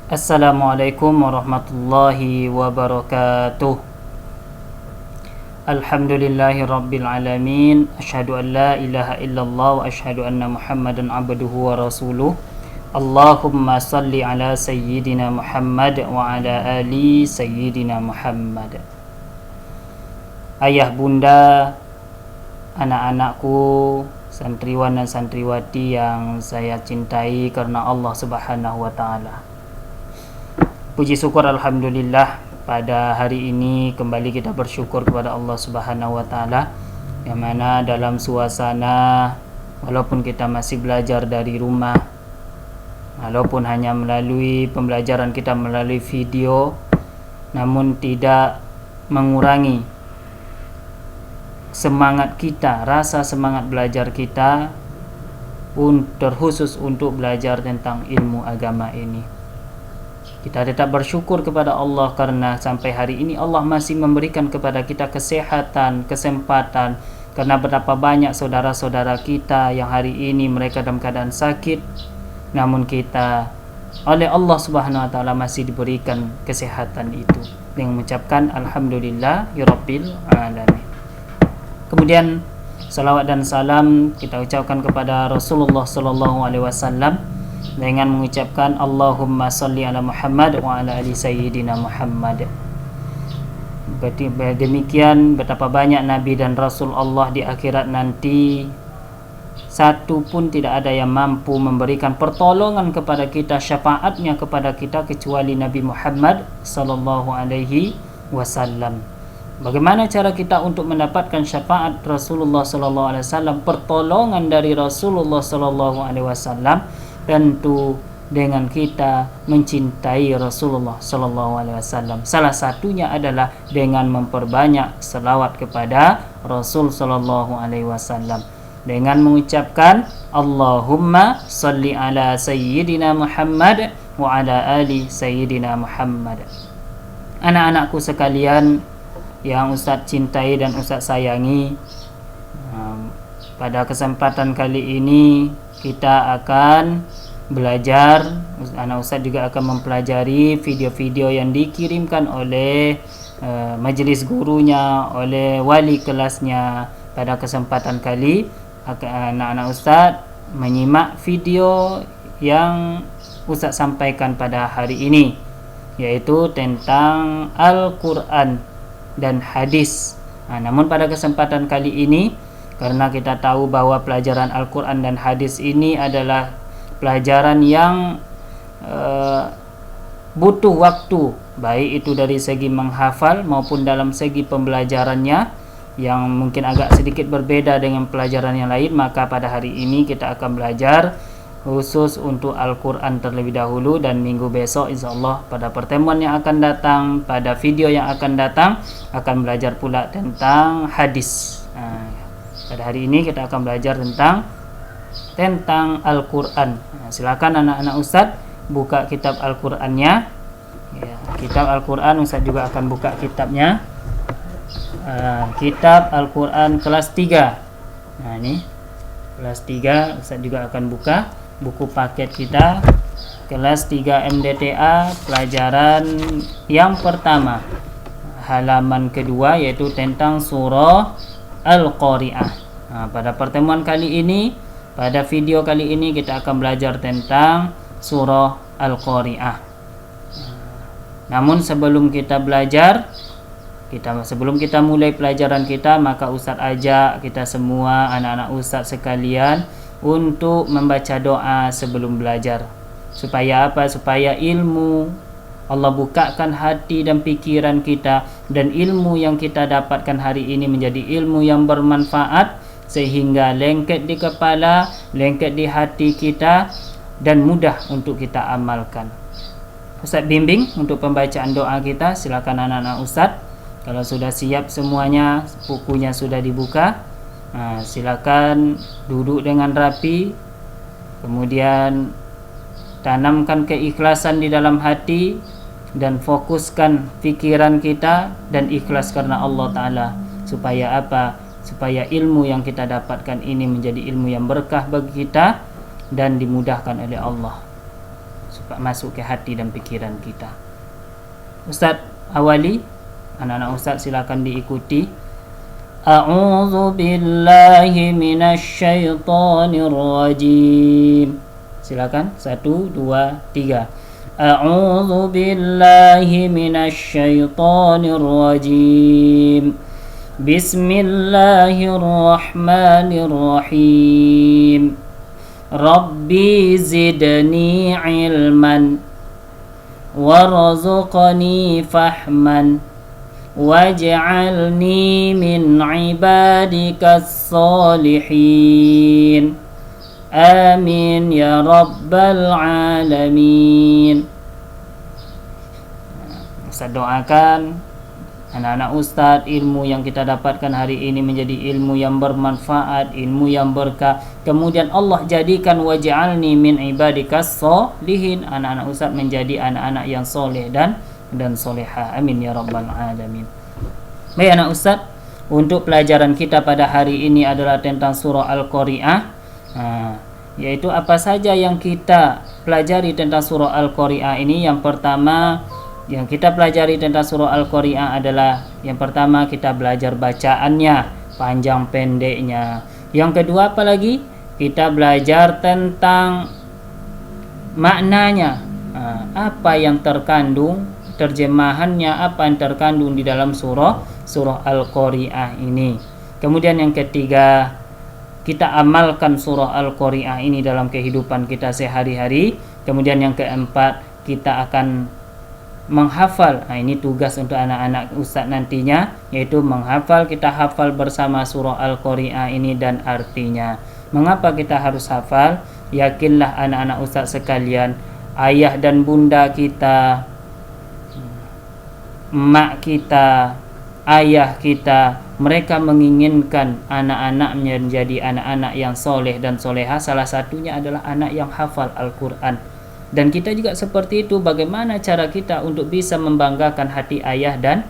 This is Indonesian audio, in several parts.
Assalamualaikum warahmatullahi wabarakatuh. Alhamdulillahi rabbil alamin. Asyhadu an la ilaha illallah wa asyhadu anna Muhammadan abduhu wa rasuluh. Allahumma salli ala sayyidina Muhammad wa ala ali sayyidina Muhammad. Ayah bunda, anak-anakku, santriwan dan santriwati yang saya cintai karena Allah Subhanahu wa taala. Puji syukur alhamdulillah, pada hari ini kembali kita bersyukur kepada Allah Subhanahu wa taala, yang mana dalam suasana walaupun kita masih belajar dari rumah, walaupun hanya melalui pembelajaran kita melalui video, namun tidak mengurangi semangat kita, rasa semangat belajar kita terkhusus untuk belajar tentang ilmu agama ini. Kita tetap bersyukur kepada Allah karena sampai hari ini Allah masih memberikan kepada kita kesehatan, kesempatan, karena betapa banyak saudara-saudara kita yang hari ini mereka dalam keadaan sakit, namun kita oleh Allah Subhanahu wa taala masih diberikan kesehatan itu, dengan mengucapkan alhamdulillah ya rabbil alamin. Kemudian salawat dan salam kita ucapkan kepada Rasulullah sallallahu alaihi wasallam dengan mengucapkan Allahumma salli ala Muhammad wa ala ali sayyidina Muhammad. Demikian betapa banyak nabi dan rasul Allah di akhirat nanti, satu pun tidak ada yang mampu memberikan pertolongan kepada kita, syafaatnya kepada kita, kecuali Nabi Muhammad sallallahu alaihi wasallam. Bagaimana cara kita untuk mendapatkan syafaat Rasulullah sallallahu alaihi wasallam, pertolongan dari Rasulullah sallallahu alaihi wasallam? Tentu dengan kita mencintai Rasulullah sallallahu alaihi wasallam. Salah satunya adalah dengan memperbanyak selawat kepada Rasul sallallahu alaihi wasallam, dengan mengucapkan Allahumma salli ala sayyidina Muhammad wa ala ali sayyidina Muhammad. Anak-anakku sekalian yang Ustaz cintai dan Ustaz sayangi, pada kesempatan kali ini kita akan belajar, anak Ustaz juga akan mempelajari video-video yang dikirimkan oleh majelis gurunya, oleh wali kelasnya. Pada kesempatan kali anak-anak Ustaz menyimak video yang Ustaz sampaikan pada hari ini, yaitu tentang Al-Quran dan hadis. Namun pada kesempatan kali ini, karena kita tahu bahwa pelajaran Al-Quran dan hadis ini adalah pelajaran yang butuh waktu, baik itu dari segi menghafal maupun dalam segi pembelajarannya, yang mungkin agak sedikit berbeda dengan pelajaran yang lain. Maka pada hari ini kita akan belajar khusus untuk Al-Quran terlebih dahulu, dan minggu besok insyaAllah pada pertemuan yang akan datang, pada video yang akan datang, akan belajar pula tentang hadis. Pada hari ini kita akan belajar tentang Al-Quran. Silakan anak-anak Ustaz buka kitab Al-Qurannya. Kitab Al-Quran Ustaz juga akan buka kitabnya. Kitab Al-Quran kelas 3. Ini kelas 3 Ustaz juga akan buka buku paket kita, kelas 3 MDTA, pelajaran yang pertama, halaman kedua, yaitu tentang surah Al-Qari'ah. Pada pertemuan kali ini, pada video kali ini kita akan belajar tentang surah Al-Qari'ah. Namun sebelum kita mulai pelajaran kita, maka Ustaz ajak kita semua, anak-anak Ustaz sekalian, untuk membaca doa sebelum belajar. Supaya apa? Supaya ilmu Allah bukakan hati dan pikiran kita, dan ilmu yang kita dapatkan hari ini menjadi ilmu yang bermanfaat, sehingga lengket di kepala, lengket di hati kita, dan mudah untuk kita amalkan. Ustaz bimbing untuk pembacaan doa kita. Silakan anak-anak Ustaz, kalau sudah siap semuanya, bukunya sudah dibuka, silakan duduk dengan rapi, kemudian tanamkan keikhlasan di dalam hati, dan fokuskan pikiran kita dan ikhlas karena Allah Ta'ala. Supaya apa? Supaya ilmu yang kita dapatkan ini menjadi ilmu yang berkah bagi kita dan dimudahkan oleh Allah. supaya masuk ke hati dan pikiran kita. Ustaz awali, anak-anak Ustaz silakan diikuti. A'udzu billahi minasyaitonir rajim. Silakan 1 2 3. A'udzu billahi minasyaitonir rajim. Bismillahirrahmanirrahim. Rabbi zidni ilman warzuqni fahman waj'alni min ibadikas salihin. Amin ya rabbal alamin. Ustaz doakan anak-anak Ustaz, ilmu yang kita dapatkan hari ini menjadi ilmu yang bermanfaat, ilmu yang berkah. Kemudian Allah jadikan waj'alni min ibadikas sholihin, anak-anak Ustaz menjadi anak-anak yang soleh dan solehah. Amin ya rabbal alamin. Baik anak Ustaz, untuk pelajaran kita pada hari ini adalah tentang surah Al-Qari'ah. Yaitu apa saja yang kita pelajari tentang surah Al-Qari'ah ini. Yang pertama yang kita pelajari tentang surah Al-Qari'ah adalah yang pertama kita belajar bacaannya, panjang pendeknya. Yang kedua apa lagi? Kita belajar tentang maknanya, apa yang terkandung, terjemahannya, apa yang terkandung di dalam surah Al-Qari'ah ini. Kemudian yang ketiga, kita amalkan surah Al-Qari'ah ini dalam kehidupan kita sehari-hari. Kemudian yang keempat, kita akan menghafal. Ini tugas untuk anak-anak Ustaz nantinya, yaitu menghafal. Kita hafal bersama surah Al-Qari'ah ini dan artinya. Mengapa kita harus hafal? Yakinlah anak-anak Ustaz sekalian, ayah dan bunda kita, emak kita, ayah kita, mereka menginginkan anak-anaknya menjadi anak-anak yang soleh dan soleha. Salah satunya adalah anak yang hafal Al-Quran. Dan kita juga seperti itu. Bagaimana cara kita untuk bisa membanggakan hati ayah dan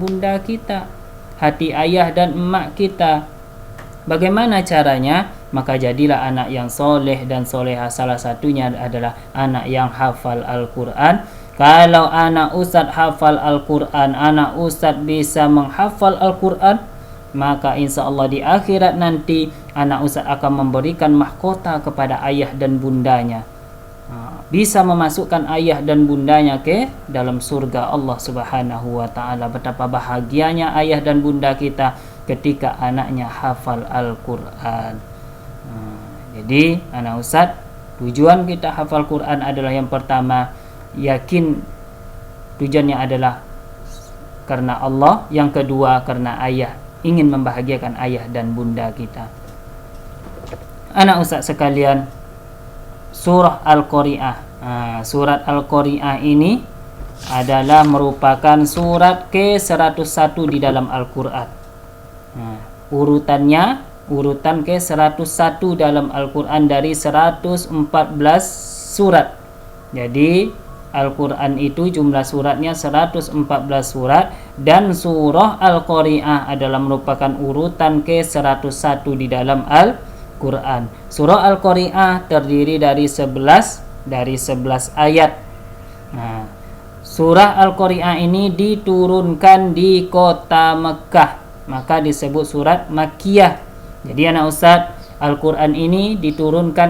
bunda kita, hati ayah dan emak kita? Bagaimana caranya? Maka jadilah anak yang soleh dan soleha. Salah satunya adalah anak yang hafal Al-Quran. Kalau anak Ustaz hafal Al-Quran, anak Ustaz bisa menghafal Al-Quran, maka insya Allah di akhirat nanti anak Ustaz akan memberikan mahkota kepada ayah dan bundanya. Bisa memasukkan ayah dan bundanya ke dalam surga Allah Subhanahu wa ta'ala. Betapa bahagianya ayah dan bunda kita ketika anaknya hafal Al-Quran. Jadi anak Ustaz, tujuan kita hafal Quran adalah yang pertama, yakin tujuannya adalah karena Allah. Yang kedua, karena ayah, ingin membahagiakan ayah dan bunda kita. Anak Ustaz sekalian, surah Al-Qari'ah. Surat Al-Qari'ah ini adalah merupakan surat ke-101 di dalam Al-Quran. Urutan ke-101 dalam Al-Quran dari 114 surat. Jadi Al-Quran itu jumlah suratnya 114 surat, dan surah Al-Qari'ah adalah merupakan urutan ke-101 di dalam Al-Quran. Surah Al-Qari'ah terdiri dari 11 ayat. Surah Al-Qari'ah ini diturunkan di kota Mekah, maka disebut surat Makkiyah. Jadi anak Ustaz, Al-Quran ini diturunkan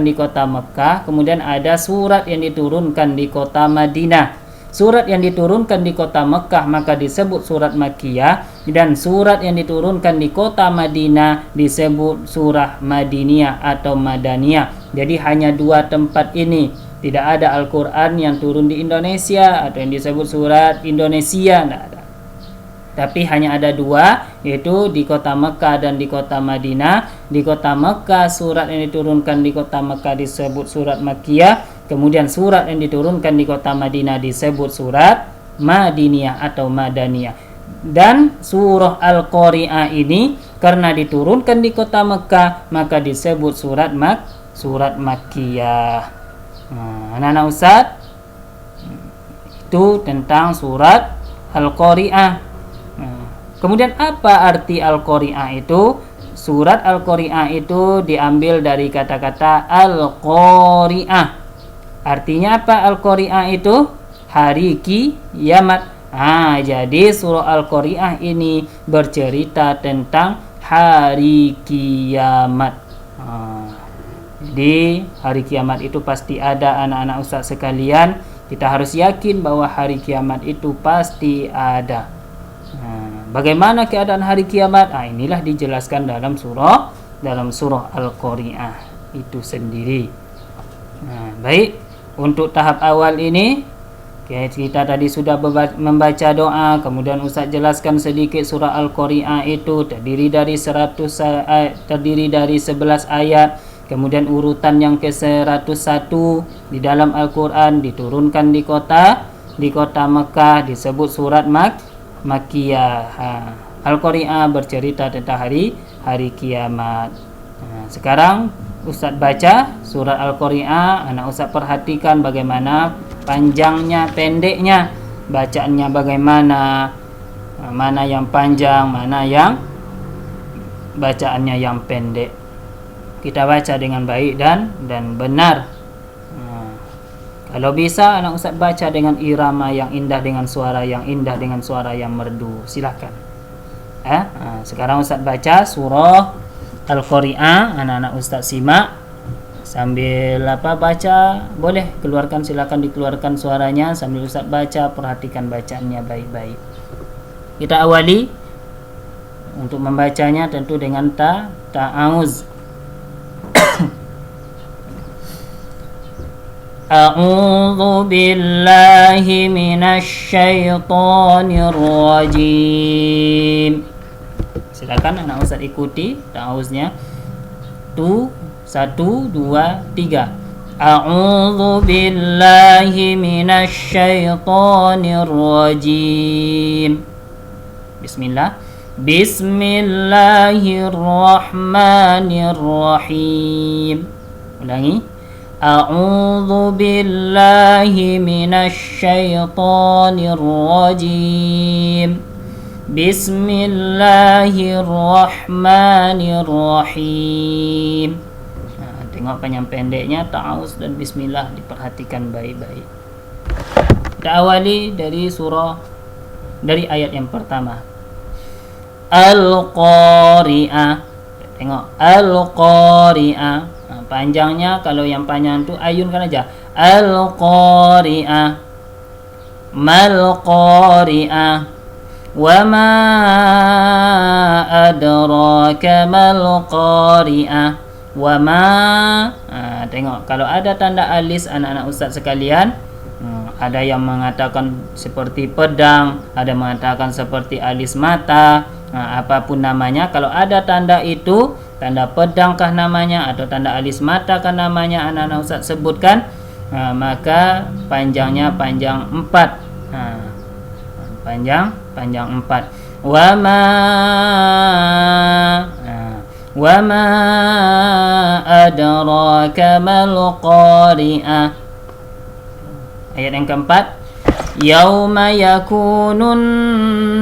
di kota Mekah, kemudian ada surat yang diturunkan di kota Madinah. Surat yang diturunkan di kota Mekah maka disebut surat Makkiyah, dan surat yang diturunkan di kota Madinah disebut surah Madiniyah atau Madaniyah. Jadi hanya dua tempat ini. Tidak ada Al-Quran yang turun di Indonesia atau yang disebut surat Indonesia, tidak ada. Tapi hanya ada dua, yaitu di kota Mekah dan di kota Madinah. Di kota Mekah, surat yang diturunkan di kota Mekah disebut surat Makkiyah. Kemudian surat yang diturunkan di kota Madinah disebut surat Madiniyah atau Madaniyah. Dan surah Al-Qari'ah ini karena diturunkan di kota Mekah maka disebut surat Makkiyah. Anak-anak Ustaz, itu tentang surat Al-Qari'ah. Kemudian apa arti Al-Qari'ah itu? Surat Al-Qari'ah itu diambil dari kata-kata Al-Qari'ah. Artinya apa Al-Qari'ah itu? Hari kiamat. Jadi surah Al-Qari'ah ini bercerita tentang hari kiamat. Jadi hari kiamat itu pasti ada, anak-anak ustaz sekalian. Kita harus yakin bahwa hari kiamat itu pasti ada. Bagaimana keadaan hari kiamat? Inilah dijelaskan dalam surah Al-Qari'ah itu sendiri. Baik, untuk tahap awal ini kita tadi sudah membaca doa, kemudian Ustaz jelaskan sedikit surah Al-Qari'ah itu terdiri dari 11 ayat. Kemudian urutan yang ke-101 di dalam Al-Qur'an diturunkan di kota Mekah, disebut surat Makkiyah. Al-Qari'ah bercerita tentang hari kiamat. Sekarang Ustaz baca surat Al-Qari'ah, anak Ustaz perhatikan bagaimana panjangnya, pendeknya, bacaannya bagaimana, mana yang panjang, mana yang bacaannya yang pendek. Kita baca dengan baik dan benar. Kalau bisa anak Ustaz baca dengan irama yang indah, dengan suara yang indah, dengan suara yang merdu. Silakan. Sekarang Ustaz baca surah Al-Qari'ah. Anak-anak Ustaz simak sambil baca, boleh silakan dikeluarkan suaranya sambil Ustaz baca, perhatikan bacaannya baik-baik. Kita awali untuk membacanya tentu dengan ta'awuz. A'udzu billahi minasy syaithanir rajim. Silakan anak Ustaz ikuti ta'awuznya. 1, 2, 3. A'udzu billahi minasy syaithanir rajim. Bismillah. Bismillahirrahmanirrahim. Ulangi. A'udzu billahi minasy syaithanir rajim. Bismillahirrahmanirrahim. Tengok panjang pendeknya, ta'awuz dan bismillah diperhatikan baik-baik. Kita awali dari ayat yang pertama. Al-Qari'ah. Tengok Al-Qari'ah. Panjangnya kalau yang panjang itu ayunkan aja. Al-Qari'ah. Mal-Qari'ah. Wa ma adraka mal-Qari'ah. Wa ma. Tengok kalau ada tanda alis anak-anak ustaz sekalian, ada yang mengatakan seperti pedang, ada mengatakan seperti alis mata, apapun namanya, kalau ada tanda itu, tanda pedangkah namanya atau tanda alis matakah namanya, anak-anak ustaz sebutkan, maka panjangnya panjang 4. Panjang 4. Wa ma adraka mal qari'ah. Ayat yang keempat. Yauma yakunun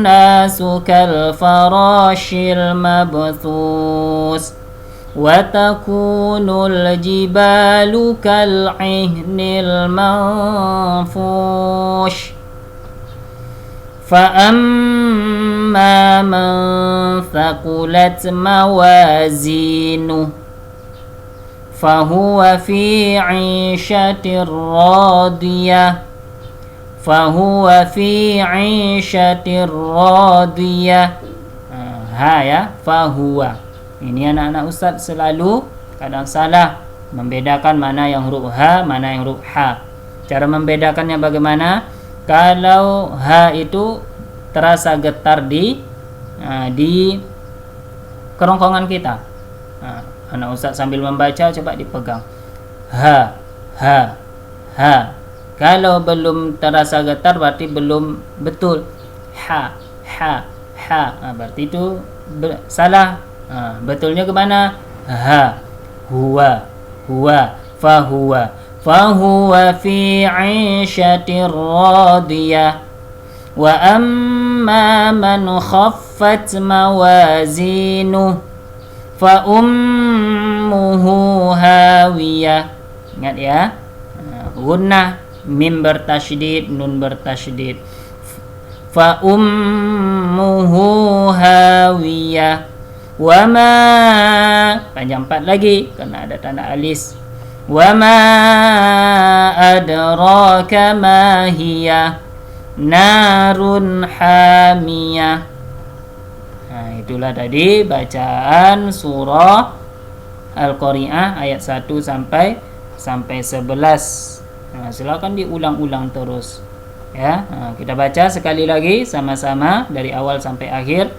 nasu kal farashil mabthus wa takunul jibalu kal ihnil manfush fa amma man thaqulat mawazinuhu fahuwa fi 'ishatir radiyah fahuwa. Ini anak-anak ustaz selalu kadang salah membedakan mana yang huruf ha, mana yang huruf ha. Cara membedakannya bagaimana? Kalau ha itu terasa getar di kerongkongan kita. Anak ustaz sambil membaca coba dipegang. Ha. Kalau belum terasa getar berarti belum betul. Ha. Berarti itu salah. Betulnya ke mana? Ha. Huwa. Fahuwa fi 'ishatir radiyah. Wa amma man khaffat mawazinuhu fa ummuhu hawiyah. Ingat ya. Gunnah, mim bertasydid, nun bertasydid. Fa ummuhu hawiyah wa ma, panjang 4 lagi karena ada tanda alis. Wa ma adraka ma hiya narun hamiyah. Nah, itulah tadi bacaan surah Al-Qari'ah ayat 1 sampai 11. Nah, silakan diulang-ulang terus. Ya, nah, kita baca sekali lagi sama-sama dari awal sampai akhir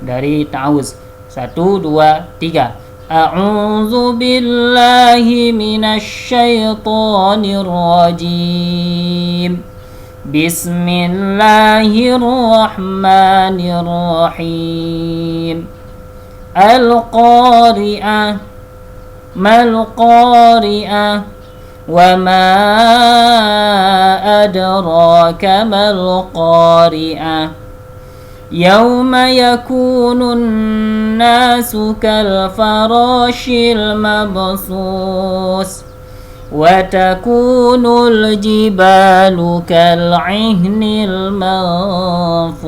dari ta'awuz. 1 2 3. A'udzu billahi minasy syaithanir rajim. Bismillahirrahmanirrahim. Al-Qari'ah, mal Qari'ah, wa ma adraka mal Qari'ah. Yauma yakunun nasu kal farashil mabsus wa takunul jibalu kal ihnil manfush.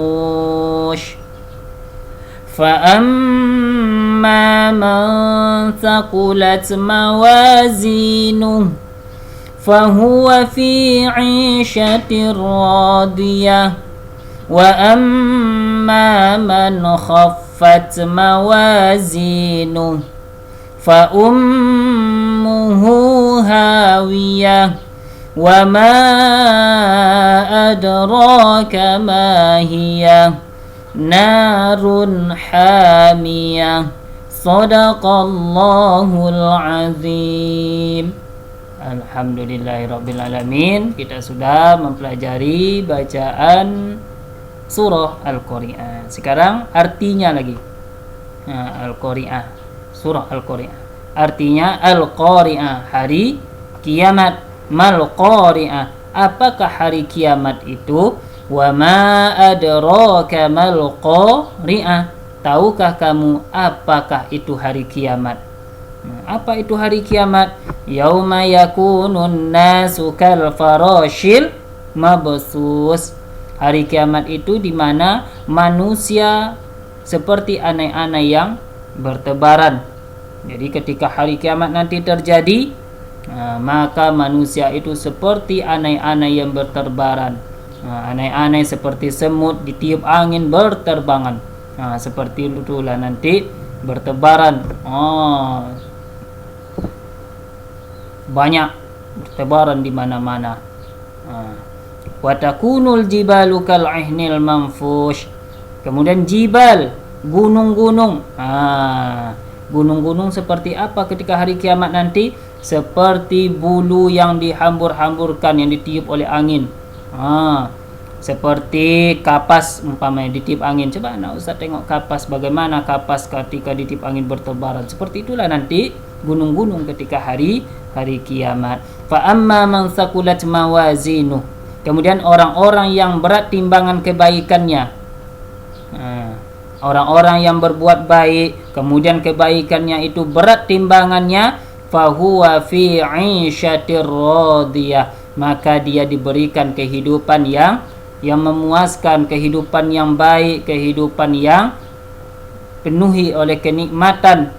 Fa amma man thaqulat mawazinuhu fahuwa fi 'ishatir radiyah wa amma man khaffat mawazinuhu fa ummuhu hawiyah wa ma adraka ma hiya narun hamiyah. Sadaqallahul azim. Alhamdulillahirabbil alamin. Kita sudah mempelajari bacaan surah Al-Qari'ah. Sekarang artinya lagi. Nah, Al-Qari'ah, surah Al-Qari'ah. Artinya Al-Qari'ah, hari kiamat. Mal Qari'ah, apakah hari kiamat itu? Wa ma adraka mal Qari'ah, tahukah kamu apakah itu hari kiamat? Apa itu hari kiamat? Yauma yakunun nasu kal farashil mabsus. Hari kiamat itu di mana manusia seperti anai-anai yang bertebaran. Jadi ketika hari kiamat nanti terjadi, maka manusia itu seperti anai-anai yang berterbaran. Anai-anai seperti semut ditiup angin berterbangan. Seperti itulah nanti bertebaran. Banyak bertebaran di mana-mana. Wa takunul jibalu kal ihnil manfush. Kemudian jibal, gunung-gunung. Gunung-gunung seperti apa ketika hari kiamat nanti? Seperti bulu yang dihambur-hamburkan, yang ditiup oleh angin. Seperti kapas umpamanya ditiup angin. Coba anak Ustaz tengok kapas, bagaimana kapas ketika ditiup angin bertebaran. Seperti itulah nanti gunung-gunung ketika hari kiamat. Fa amma man thaqulat mawazinuh. Kemudian orang-orang yang berat timbangan kebaikannya. Orang-orang yang berbuat baik, kemudian kebaikannya itu berat timbangannya, fahuwa fi 'ishatir radiyah, maka dia diberikan kehidupan yang memuaskan, kehidupan yang baik, kehidupan yang penuhi oleh kenikmatan.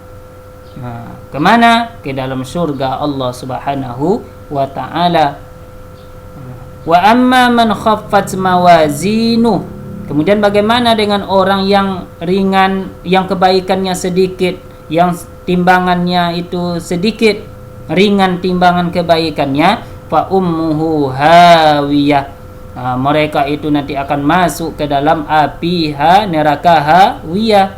Kemana? Ke dalam surga Allah Subhanahu wa ta'ala. Wa amma man khaffat mawazinuh. Kemudian bagaimana dengan orang yang ringan, yang kebaikannya sedikit, yang timbangannya itu sedikit, ringan timbangan kebaikannya, fa ummuhu hawiyah. Mereka itu nanti akan masuk ke dalam api neraka hawiyah.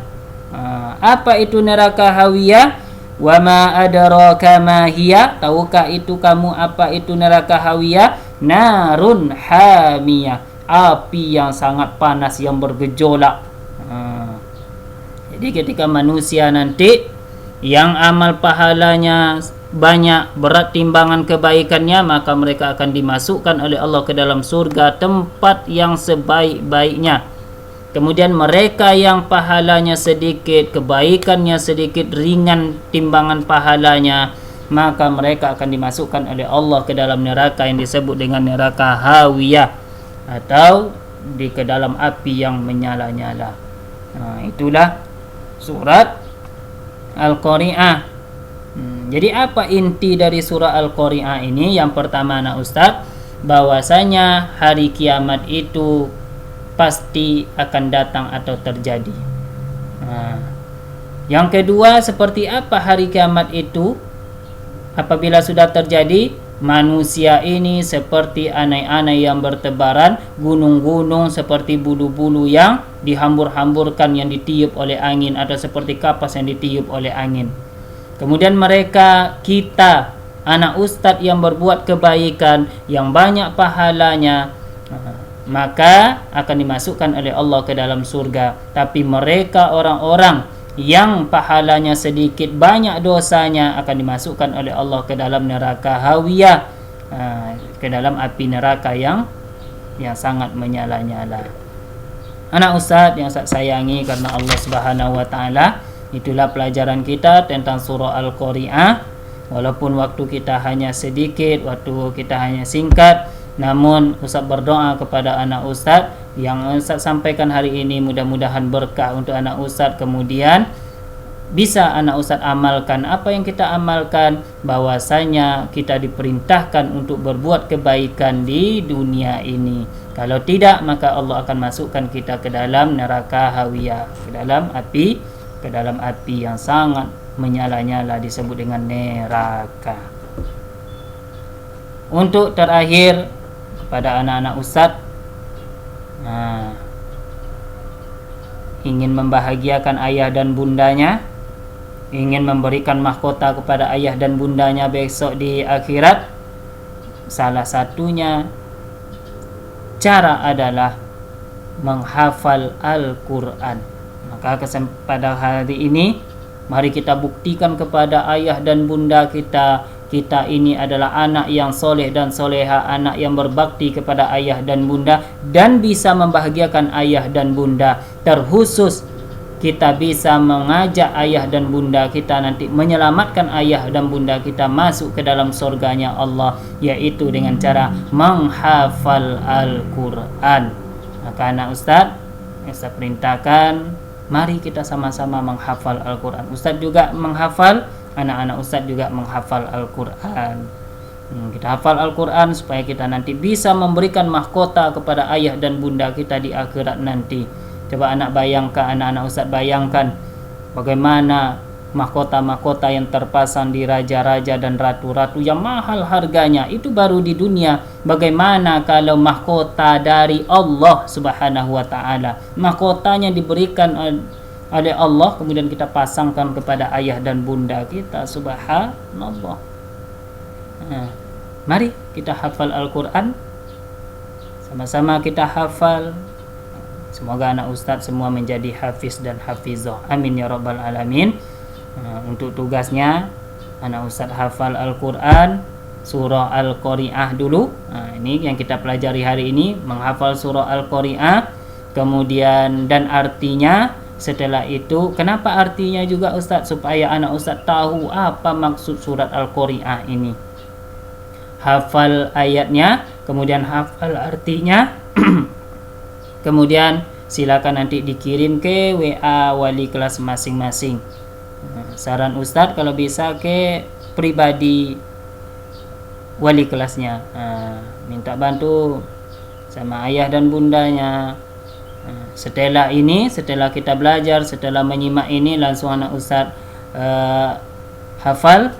Apa itu neraka hawiyah? Wa ma adraka ma hiya, tahukah itu kamu apa itu neraka hawiyah? Narun hamiyah, api yang sangat panas yang bergejolak. Jadi ketika manusia nanti yang amal pahalanya banyak, berat timbangan kebaikannya, maka mereka akan dimasukkan oleh Allah ke dalam surga, tempat yang sebaik-baiknya. Kemudian mereka yang pahalanya sedikit, kebaikannya sedikit, ringan timbangan pahalanya, maka mereka akan dimasukkan oleh Allah ke dalam neraka yang disebut dengan neraka hawiyah, atau ke dalam api yang menyala-nyala. Itulah surat Al-Qari'ah. Jadi apa inti dari surah Al-Qari'ah ini? Yang pertama anak ustaz, bahwasanya hari kiamat itu pasti akan datang atau terjadi. Yang kedua, seperti apa hari kiamat itu? Apabila sudah terjadi, manusia ini seperti anai-anai yang bertebaran, gunung-gunung seperti bulu-bulu yang dihambur-hamburkan, yang ditiup oleh angin, atau seperti kapas yang ditiup oleh angin. Kemudian kita anak ustadz yang berbuat kebaikan, yang banyak pahalanya, maka akan dimasukkan oleh Allah ke dalam surga. Tapi mereka orang-orang yang pahalanya sedikit, banyak dosanya, akan dimasukkan oleh Allah ke dalam neraka hawiyah, ke dalam api neraka yang sangat menyala-nyala. Anak ustaz yang saya sayangi karena Allah Subhanahu wa taala, itulah pelajaran kita tentang surah Al-Qari'ah. Walaupun waktu kita hanya sedikit, waktu kita hanya singkat, namun ustaz berdoa kepada anak ustaz yang ustaz sampaikan hari ini, mudah-mudahan berkah untuk anak ustaz, kemudian bisa anak ustaz amalkan apa yang kita amalkan, bahwasanya kita diperintahkan untuk berbuat kebaikan di dunia ini. Kalau tidak, maka Allah akan masukkan kita ke dalam neraka hawiyah, ke dalam api yang sangat menyala-nyala, disebut dengan neraka. Untuk terakhir kepada anak-anak ustaz, ingin membahagiakan ayah dan bundanya, ingin memberikan mahkota kepada ayah dan bundanya besok di akhirat, salah satunya cara adalah menghafal Al-Quran. Maka pada hari ini, mari kita buktikan kepada ayah dan bunda kita ini adalah anak yang soleh dan soleha, anak yang berbakti kepada ayah dan bunda, dan bisa membahagiakan ayah dan bunda. Terkhusus kita bisa mengajak ayah dan bunda kita nanti, menyelamatkan ayah dan bunda kita masuk ke dalam surganya Allah, yaitu dengan cara menghafal Al-Quran. Maka anak ustaz, saya perintahkan, mari kita sama-sama menghafal Al-Quran. Ustaz juga menghafal, anak-anak ustaz juga menghafal Al-Quran. Kita hafal Al-Quran supaya kita nanti bisa memberikan mahkota kepada ayah dan bunda kita di akhirat nanti. Coba anak-anak ustaz bayangkan bagaimana mahkota-mahkota yang terpasang di raja-raja dan ratu-ratu yang mahal harganya, itu baru di dunia. Bagaimana kalau mahkota dari Allah Subhanahu wa taala, mahkotanya diberikan oleh Allah, kemudian kita pasangkan kepada ayah dan bunda kita, subhanallah. Mari kita hafal Al-Quran, sama-sama kita hafal. Semoga anak ustaz semua menjadi hafiz dan hafizah, amin ya rabbal alamin. Untuk tugasnya, anak ustaz hafal Al-Quran surah Al-Qari'ah dulu. Ini yang kita pelajari hari ini, menghafal surah Al-Qari'ah, kemudian dan artinya. Setelah itu, kenapa artinya juga ustaz? Supaya anak ustaz tahu apa maksud surat Al-Qari'ah ini. Hafal ayatnya, kemudian hafal artinya. Kemudian silakan nanti dikirim ke WA wali kelas masing-masing. Saran ustaz kalau bisa ke pribadi wali kelasnya, minta bantu sama ayah dan bundanya. Setelah kita belajar, setelah menyimak ini, langsung anak ustaz hafal,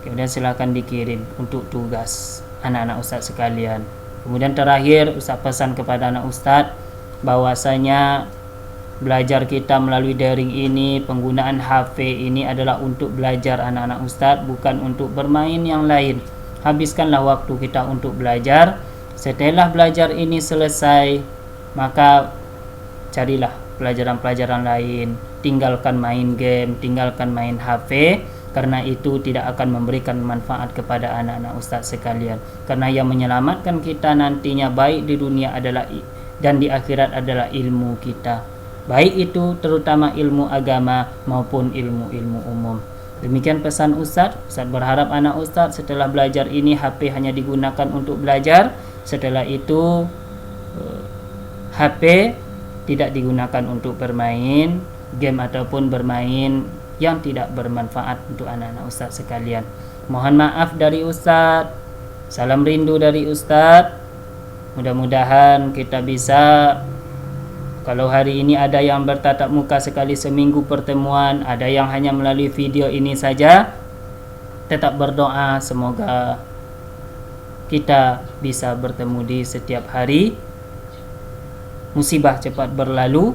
kemudian silakan dikirim untuk tugas anak-anak ustaz sekalian. Kemudian terakhir, ustaz pesan kepada anak ustaz bahwasanya belajar kita melalui daring ini, penggunaan HP ini adalah untuk belajar anak-anak ustaz, bukan untuk bermain yang lain. Habiskanlah waktu kita untuk belajar. Setelah belajar ini selesai, maka carilah pelajaran-pelajaran lain, tinggalkan main game, tinggalkan main HP, karena itu tidak akan memberikan manfaat kepada anak-anak ustaz sekalian. Karena yang menyelamatkan kita nantinya baik di dunia adalah dan di akhirat adalah ilmu kita, baik itu terutama ilmu agama maupun ilmu-ilmu umum. Demikian pesan Ustadz. Ustadz berharap anak Ustadz setelah belajar ini HP hanya digunakan untuk belajar. Setelah itu HP tidak digunakan untuk bermain game ataupun bermain yang tidak bermanfaat untuk anak-anak Ustadz sekalian. Mohon maaf dari Ustadz. Salam rindu dari Ustadz. Mudah-mudahan kita bisa, kalau hari ini ada yang bertatap muka sekali seminggu pertemuan, ada yang hanya melalui video ini saja, tetap berdoa semoga kita bisa bertemu di setiap hari. Musibah cepat berlalu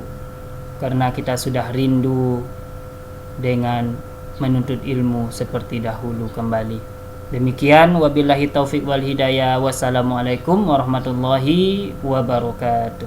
karena kita sudah rindu dengan menuntut ilmu seperti dahulu kembali. Demikian, wabillahi taufik wal hidayah. Wassalamualaikum warahmatullahi wabarakatuh.